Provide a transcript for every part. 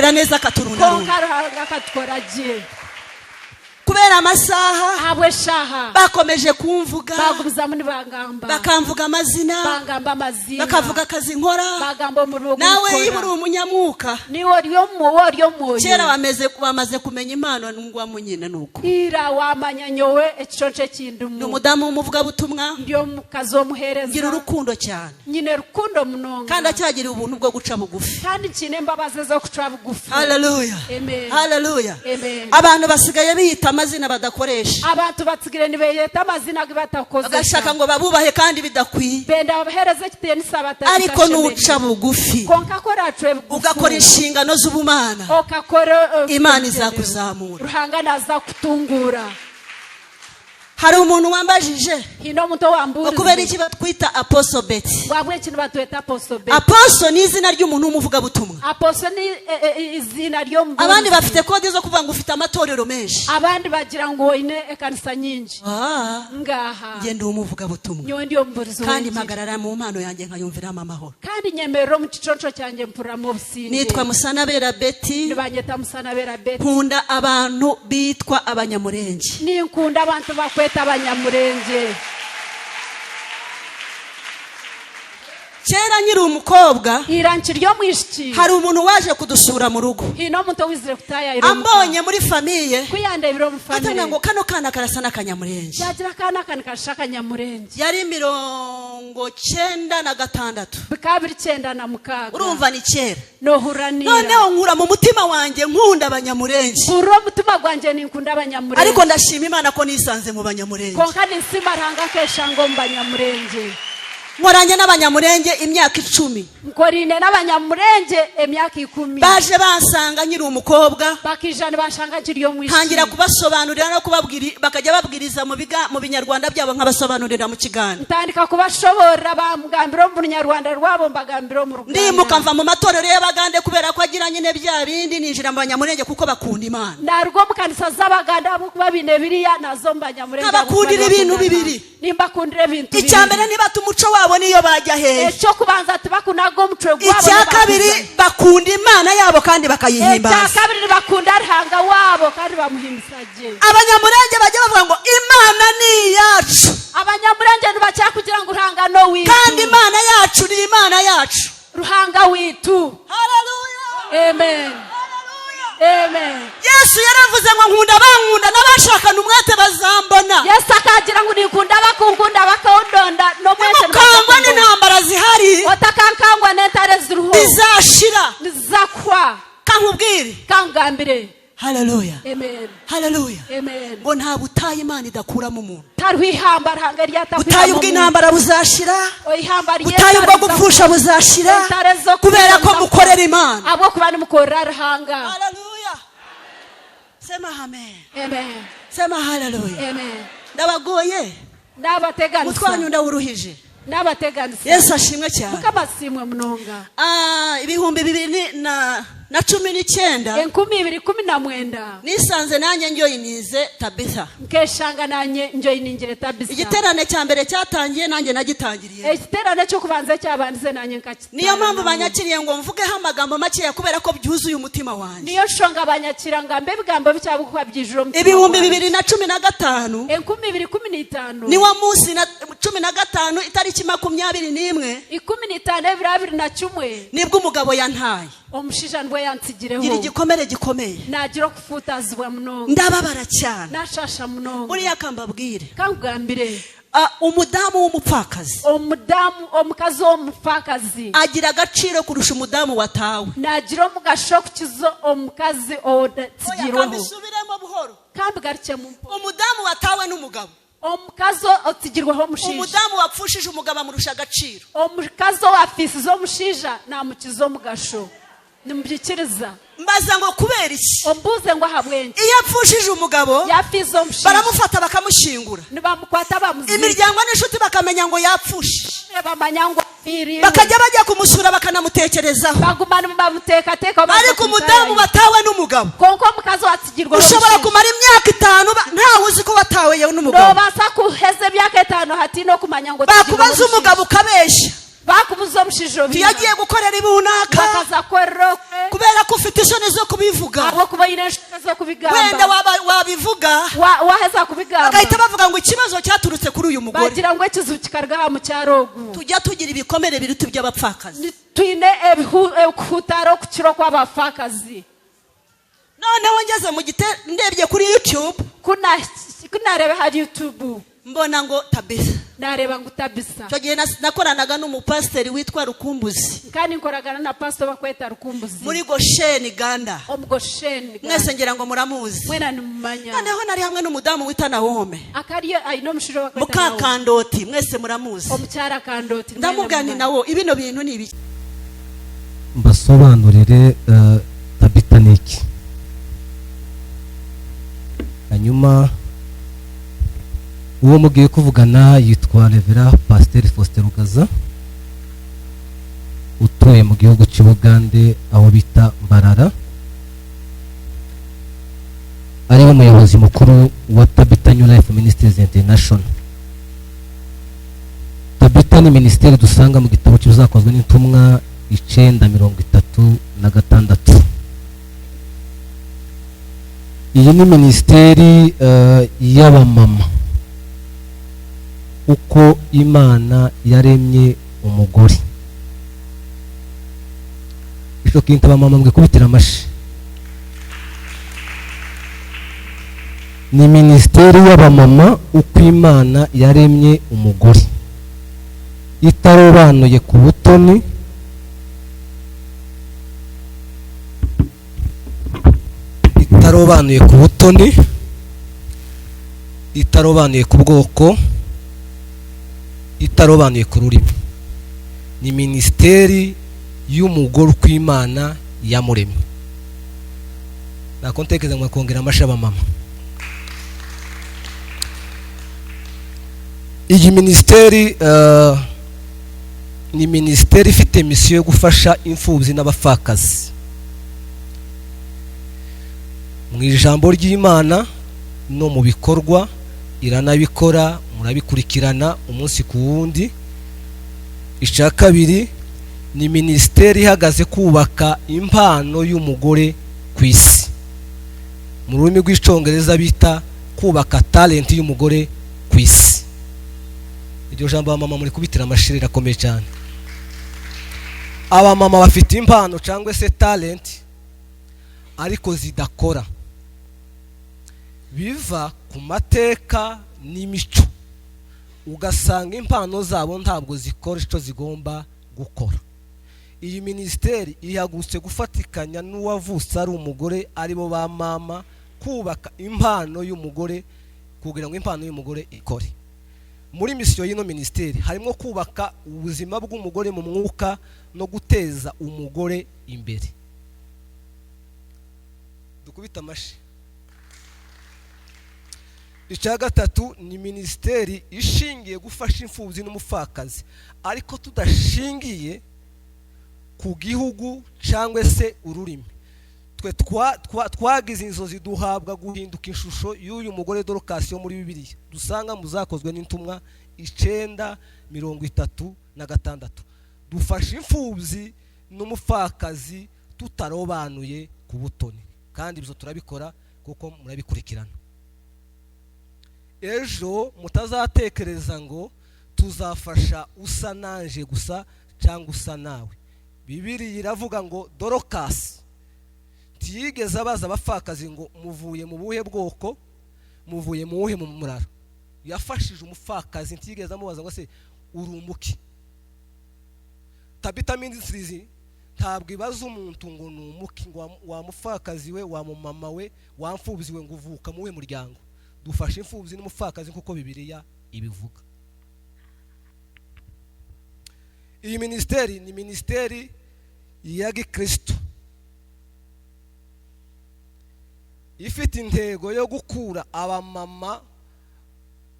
neza katurunda kubera amasaha abwe shaha bakomeje kumvuga bagubiza muri bagamba bakamvuga amazina bagamba amazina bakavuga akazi nkora bagamba mu rugo nawe iburi umunyamuka niwo ryo moyo kera bamaze kumenya impano ngwa munyina nuko ira wamanya nyowe ekiconce kindumu n'umudamu umuvuga butumwa ndio mukazo muhereza ngira urukundo cyane nyine rukundo munonga kandi acyagira ubuntu bwo guca bugufi kandi kine mbabaze zo guca bugufi. Hallelujah Amen. Hallelujah Amen. Abantu basigaye biyita amazina badakoresha abantu batsigire nibeyeta amazina batakoze agashaka ngo babubahe kandi bidakwiye benda bahereze kitiye n'isabata ariko nuca bugufi konka kora twe ugakora inshingano z'ubumana okakora Imana izakuzamura ruhanga naza kutungura. hari umuntu wambajije hino muntu wamburiza kubera iki batwita Apostle Betty wabwe kintu batwita Apostle Betty. Apostle ni izina ry'umuntu umuvuga butumwa. Apostle ni izina ryo mbuzi. Abandi bafite kode zo kuvuga ngo ufite amatorero menshi abandi bagira ngo ine ekanisa nyinshi ngaha ngende umuvuga butumwa nyo ndiyo mburizo kandi mpagarara mu mpano yanjye nkayumviramo amahoro kandi nyemero mu ciconco cyanjye mpura mu businde nitwa Musanabera Betty nibanyeta Musanabera Betty nkunda abantu bitwa abanyamurenge ni nkunda abantu bakweta abanyamurenge. Kera nyiri umukobwa iranci ryo mwishiki hari umuntu waje kudusura mu rugo hino muntu wizire kutaya iro ambonye muri famille kuyande biro mu famille atanga ngo kano kana karasa n'akanyamurenge yagira kana kashaka nyamurenge yari 96 bikabiri 9 na mukaga urumva ni kera no huranira noneho nkura mu mutima wanjye nkunda abanyamurenge uro mutima gwanjye ni nkunda abanyamurenge ariko ndashima Imana ko nisanze mu banyamurenge ko kandi nsima ranga kesha ngo mbanyamurenge nkoranye n'abanyamurenge imyaka 10 nkorine n'abanyamurenge emyaka 10 baje bansanga nyiri umukobwa bakijana bashanga kiriyo mwishi ntangira kubasobanurira no kubabwira bakajya babwiriza mu binyarwanda byabo nkabasobanurira mu kiganda ntandika kubashobora bamugambiro mu Nyarwanda rwabo mbagambiro mu Rwanda ndimuka mva mu matorero y'abagande kubera ko agira nyine bya bindi ninjira mu banyamurenge kuko bakunda Imana narwo mukanisa z'abaganda abo babine biriya nazo mbanyamurenge abakundira ibintu bibiri nimba kundire ibintu icyambere niba tumuco wabo niyo bajya hehe echo kubanza tubakunago mutwe gwabo icyakabiri bakunda Imana yabo kandi bakayihimbaza icyakabiri bakunda rihanga wabo kandi bamuhimbisaje abanyamurenge bajya bavuga ngo Imana ni yacu abanyamurenge ntibacya kugira ngo ruhanga no witu kandi Imana yacu ni Imana yacu ruhanga witu. Hallelujah. Amen. Amen. Yesu yaravuze ngo nkunda bankunda n'abashakana umwete bazambona. Yesu akagira ngo nikunda bakungunda bakondonda no mwete bakangwa n'intambara zihari otakankangwa n'entare ziruhu bizashira bizakwa kankubwire kangambire. Hallelujah. Amen. Hallelujah. Amen. Ngo nta butayi Imana idakuramo umuntu tarwihamba ranga ryatakwira butayi bw'intambara buzashira oyihamba butayi bwo gupfusha buzashira kubera ko mukorera Imana abo kubana mukorera ranga. Hallelujah. Sema amen. Amen. Sema hallelujah. Amen. Ndabagoye n'abateganisa mutwanyu ndawuruhije n'abateganisa Yesu ashimwe cyane mukabasimwe munonga 2019 2019 nisanze nanjye njoyinize Tabitha nkeshanga nanye njoyiningire Tabitha igiterane cya mbere cyatangiye nanjye nagitangiriye igiterane cyo kubanza cyabanze nanye nkaki niyo mpamvu banyakiriye ngo mvugeho amagambo make kubera ko byuzuye umutima wanjye niyo shonga banyakira ngambe bigambo bicyabo kwa byijuro 2015 2015 niwo munsi na 15 itariki 21 15 nibwo umugabo yantaye omushija ndwe yansigireho iri gikomere gikomeye nagira kufutazwa muno ndababara cyane nashasha muno uriya kambabwire kangambire umudamu w'umupfakazi omukazi w'umupfakazi agira agaciro kurusha umudamu watawe nagira umugasho kukizo omukazi odatsigirweho kambisubiremo buhoro kambigarike mu umudamu watawe n'umugabo omukazi otsigirweho mushija umudamu wapfushije umugabo amurusha agaciro omukazi wafisizo mushija namukizo mugasho nimubyikiriza mbaza ngo kubera iki ombuze ngo habwenye iyo apfushije umugabo yafizo mushija baramufata bakamushingura nibamukwata bamuzi imiryango n'inshuti bakamenya ngo yapfushije bamanyango firi bakajya bajya kumusura bakanamutekerezaho bagumana bamutekateka ariko umudamu batawe n'umugabo konko mukazi watsigirwa ushobora kumara imyaka 5 ntawe uzi ko watawe yewe n'umugabo no basa kuheze imyaka 5 hati no kumanya ngo bakubaza umugabo ukabesha bakubuza mushijo yagiye gukorera ibunaka bakaza korokwe kubera ko ko ufite isoni zo kubivuga abo kuba ine nshaka zo kubigamba wenda wabivuga waheza kubigamba bagahita bavuga ngo ikibazo cyaturutse kuri uyu mugore bagira ngo ikizu kikarga mu cyarogu tujya tugira ibikomere biruta by'abapfakazi twine ebihutaro ku kiro kw'abapfakazi noneho ngeze mu gite ndebye kuri YouTube kunareba hari YouTube mbona ngo Tabitha nareba ngo Tabitha cyo gihe nakoranaga n'umupasiteri witwa Rukumbuzi kandi nkoragana na pastor bakweta Rukumbuzi muri Goshen Uganda Goshen mwese ngira ngo muramuzi mwena nimumanya noneho nari hamwe n'umudamu wita Naome akariyo ayino mushiro bakweta Mukakandoti mwese muramuzi omucyara Kandoti ndamugani nawo ibino bintu ni ibiki mbasobanurire Tabitha niki hanyuma uwo mugiye kuvugana yitwa Revera Pasteur Faustin Rugaza utuye mu gihugu cy'Ubugande aho bita Mbarara ari umuyobozi mukuru wa Tabitha New Life Ministries International. Tabitha ni ministeri dusanga mu gitabo cy'uzakozwe n'intumwa 936. Iyi ni ministeri y'abamama uko Imana yaremye umugore. Icyo kintu abamama mwe kubitira amashi. Ni ministeri y'abamama uko Imana yaremye umugore. Itarobanuye ku butoni itarobanuye ku butoni itarobanuye ku bwoko itarobanuye ku rurimi. Ni ministeri y'umugore uko Imana yamuremye. Nakontekeza ngo kongera amashaba mama. Iyi ministeri ni ministeri ifite misiyo yo gufasha imfubyi n'abapfakazi. Mu ijambo ry'Imana no mu bikorwa iranabikora, murabikurikirana umunsi ku wundi. Icya kabiri ni ministeri ihagaze kubaka impano y'umugore ku isi. Mu rurimi rw'icyongereza bita kubaka talent y'umugore ku isi. Iryo jambo abamama muri kubitira amashirira akomeye cyane. Abamama bafite impano cyangwa se talent ariko zidakora, biva ku mateka n'imico, ugasanga impano zabo ntabwo zikora icyo zigomba gukora. Iyi ministeri ihagurutse gufatikanya n'uwavutse ari umugore aribo ba mama kubaka impano y'umugore kugira ngo impano y'umugore ikore. Muri misiyo y'ino ministeri harimo kubaka ubuzima bw'umugore mu mwuka no guteza umugore imbere. Dukubita amashi. Icya gatatu ni ministeri ishingiye gufasha imfubyi n'umupfakazi ariko tudashingiye ku gihugu cyangwa se ururimi. Twe twagize inzozi duhabwa guhinduka ishusho y'uyu mugore Dorcas yo muri Bibiliya dusanga muzakozwe n'intumwa 936. Dufasha imfubyi n'umupfakazi tutarobanuye ku butoni, kandi ibyo turabikora kuko murabikurikirana. Ejo mutazatekereza ngo tuzafasha usa nanje gusa cyangwa usa nawe. Bibiliya iravuga ngo Dorcas ntiyigeze abaza abapfakazi ngo muvuye mu buhe bwoko, muvuye mu buhe muraro. Yafashije umupfakazi ntiyigeze amubaza ngo se urumuki. Tabitha Ministries ntabwo ibaza umuntu ngo numuki, ngo wa mupfakazi we, wa mama we, wa mfubyi we ngo uvuka mu buhe muryango. Dufashe imfubyi n'umupfakazi kuko Bibiliya ibivuga. Iyi ministeri ni ministeri ya Gikristo ifite intego yo gukura abamama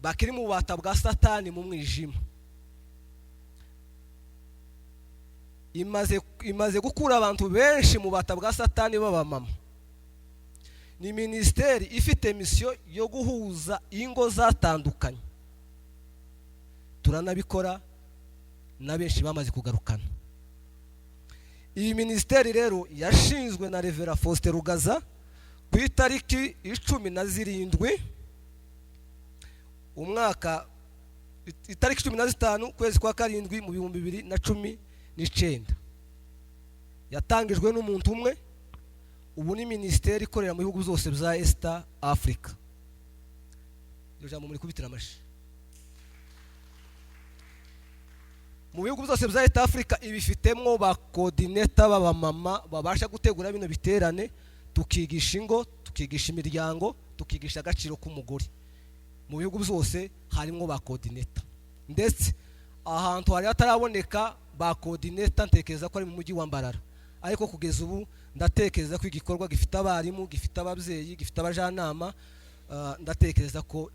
bakiri mu bubata bwa Satani mu mwijima. Imaze gukura abantu benshi mu bubata bwa Satani b'abamama. Ni ministeri ifite misiyo yo guhuza ingo zatandukanye. Turanabikora na benshi bamaze kugarukana. iyi minisiteri rero yashinzwe na Revera Faustin Rugaza ku itariki 17 umwaka itariki 15 kwezi kwa karindwi mu 2019. Yatangijwe n'umuntu umwe. Ubu ni minisiteri ikorera mu bihugu byose bya East Africa. Iyo jambo muri kubitira amashi. Mu bihugu byose bya East Africa ibifitemwo ba coordinator baba mama babasha gutegura bino biterane, tukigisha ingo, tukigisha imiryango, tukigisha agaciro k'umugore. Mu bihugu byose harimo ba coordinator. Ndetse ahantu hari ataraboneka ba coordinator ntekereza ko ari mu mujyi wa Mbarara. Ariko kugeza ubu ndatekereza ko igikorwa gifite abarimu, gifite ababyeyi, gifite abajanama, ndatekereza ko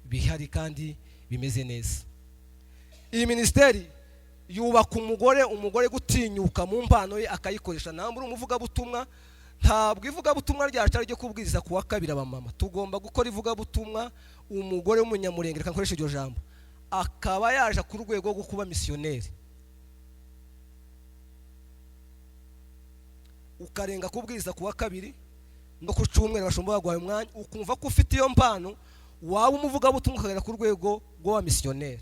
bihari kandi bimeze neza. Iyi minisiteri yubaka umugore gutinyuka mu mpano ye akayikoresha. Nambura umuvuga butumwa, ntabwo ivuga butumwa ryacu ari ryo kubwiriza kuwa kabiri abamama. Tugomba gukora ivuga butumwa umugore w'umunyamurenge, reka nkoresha iryo jambo, akaba yaje ku rwego rwo kuba missionnaire. Ukarenga kubwiriza kuwa kabiri no ku cyumweru bashomba bagwaye umwanya, ukumva ko ufite iyo mpano, waba umuvuga butumwa ukagera ku rwego rwa missionnaire.